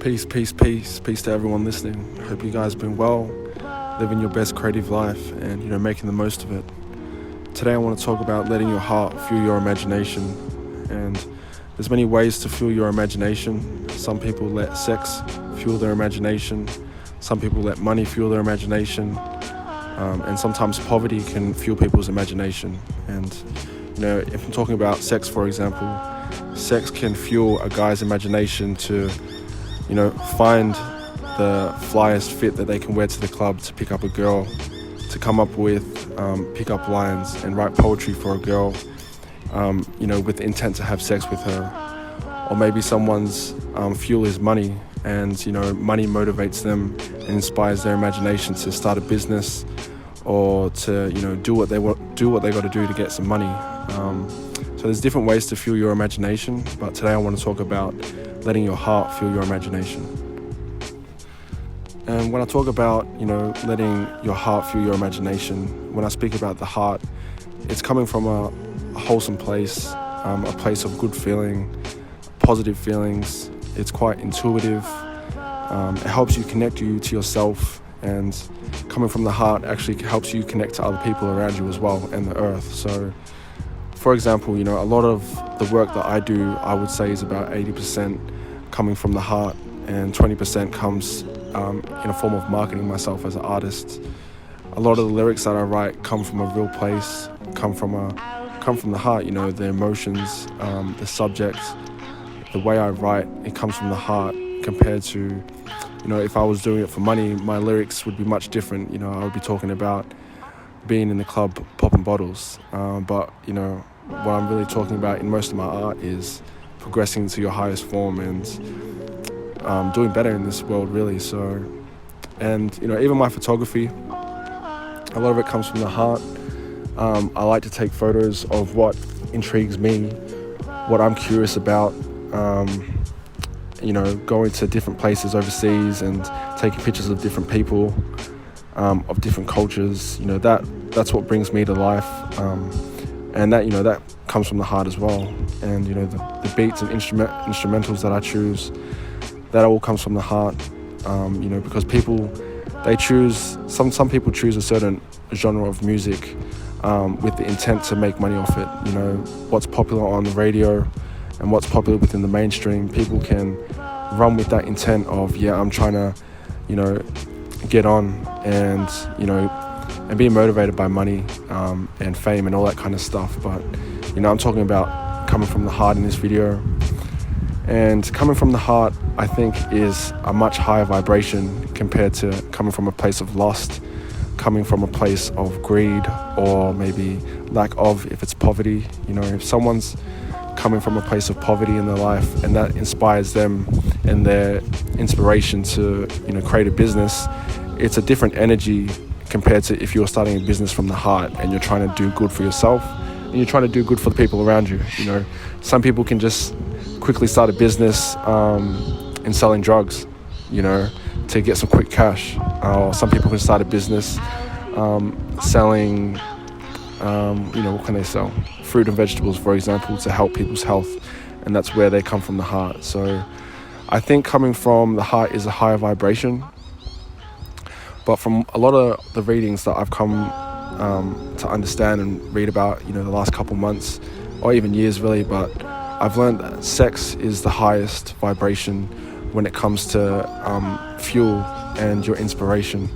Peace to everyone listening. Hope you guys been well, living your best creative life and, making the most of it. Today I want to talk about letting your heart fuel your imagination. And there's many ways to fuel your imagination. Some people let sex fuel their imagination. Some people let money fuel their imagination. And sometimes poverty can fuel people's imagination. And, if I'm talking about sex, for example, sex can fuel a guy's imagination to find the flyest fit that they can wear to the club to pick up a girl, to come up with pick-up lines and write poetry for a girl, with the intent to have sex with her. Or maybe someone's fuel is money, and money motivates them and inspires their imagination to start a business or to do what they got to do to get some money. So there's different ways to fuel your imagination, but today I want to talk about letting your heart fuel your imagination. And when I talk about, letting your heart fuel your imagination, when I speak about the heart, it's coming from a wholesome place, a place of good feeling, positive feelings. It's quite intuitive. It helps you connect you to yourself, and coming from the heart actually helps you connect to other people around you as well and the earth. So, for example, a lot of the work that I do, I would say is about 80% coming from the heart, and 20% comes in a form of marketing myself as an artist. A lot of the lyrics that I write come from a real place, come from the heart. The emotions, the subject, the way I write, it comes from the heart. Compared to, if I was doing it for money, my lyrics would be much different. I would be talking about being in the club popping bottles. But what I'm really talking about in most of my art is progressing to your highest form and doing better in this world, really. So, and even my photography, a lot of it comes from the heart. I like to take photos of what intrigues me, what I'm curious about. Going to different places overseas and taking pictures of different people, of different cultures. That's what brings me to life. And that comes from the heart as well. And the beats and instrumentals that I choose, that all comes from the heart. Because people, they choose, some people choose a certain genre of music with the intent to make money off it. What's popular on the radio and what's popular within the mainstream, people can run with that intent of, I'm trying to, get on and, and be motivated by money and fame and all that kind of stuff. But, I'm talking about coming from the heart in this video. And coming from the heart, I think, is a much higher vibration compared to coming from a place of lust, coming from a place of greed, or maybe lack of, if it's poverty. If someone's coming from a place of poverty in their life and that inspires them and their inspiration to create a business, it's a different energy compared to if you're starting a business from the heart and you're trying to do good for yourself and you're trying to do good for the people around you. Some people can just quickly start a business in selling drugs, to get some quick cash, or some people can start a business selling what can they sell? Fruit and vegetables, for example, to help people's health, and that's where they come from the heart. So I think coming from the heart is a higher vibration. But from a lot of the readings that I've come to understand and read about, the last couple months, or even years really, but I've learned that sex is the highest vibration when it comes to fuel and your inspiration.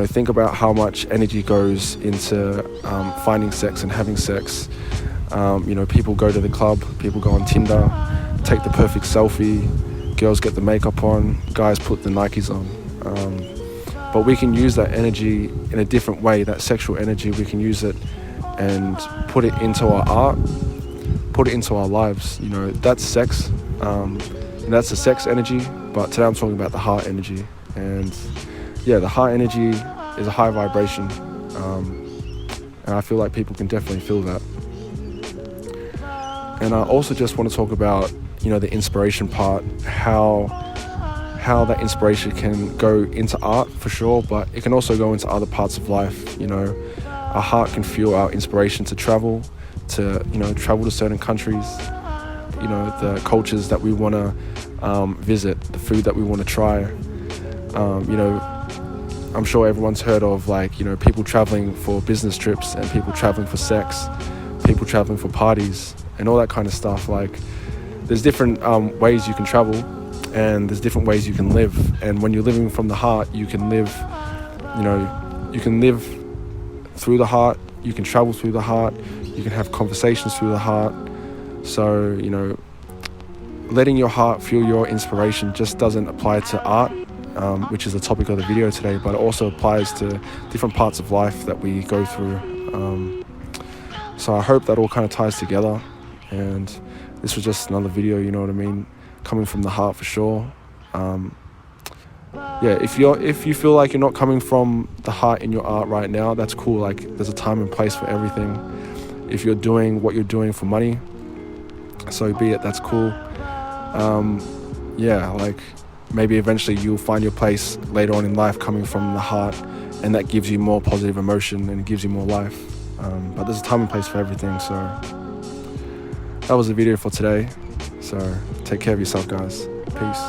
Think about how much energy goes into finding sex and having sex. People go to the club, people go on Tinder, take the perfect selfie, girls get the makeup on, guys put the Nikes on. But we can use that energy in a different way, that sexual energy, we can use it and put it into our art, put it into our lives. That's sex, and that's the sex energy, but today I'm talking about the heart energy. And the heart energy is a high vibration, and I feel like people can definitely feel that. And I also just want to talk about, the inspiration part, how that inspiration can go into art for sure, but it can also go into other parts of life. Our heart can fuel our inspiration to travel to certain countries, you know, the cultures that we want to visit, the food that we want to try. You know, I'm sure everyone's heard of, like, you know, people traveling for business trips and people traveling for sex, people traveling for parties and all that kind of stuff. Like, there's different ways you can travel, and there's different ways you can live. And when you're living from the heart, you can live, you know, you can live through the heart, you can travel through the heart, you can have conversations through the heart. So, you know, letting your heart fuel your inspiration just doesn't apply to art, which is the topic of the video today, but it also applies to different parts of life that we go through. So I hope that all kind of ties together, and this was just another video, you know what I mean, coming from the heart for sure. Yeah, if you feel like you're not coming from the heart in your art right now, that's cool. Like, there's a time and place for everything. If you're doing what you're doing for money, so be it, that's cool. Yeah, like, maybe eventually you'll find your place later on in life coming from the heart, and that gives you more positive emotion and gives you more life. But there's a time and place for everything. So that was the video for today. So take care of yourself, guys. Peace.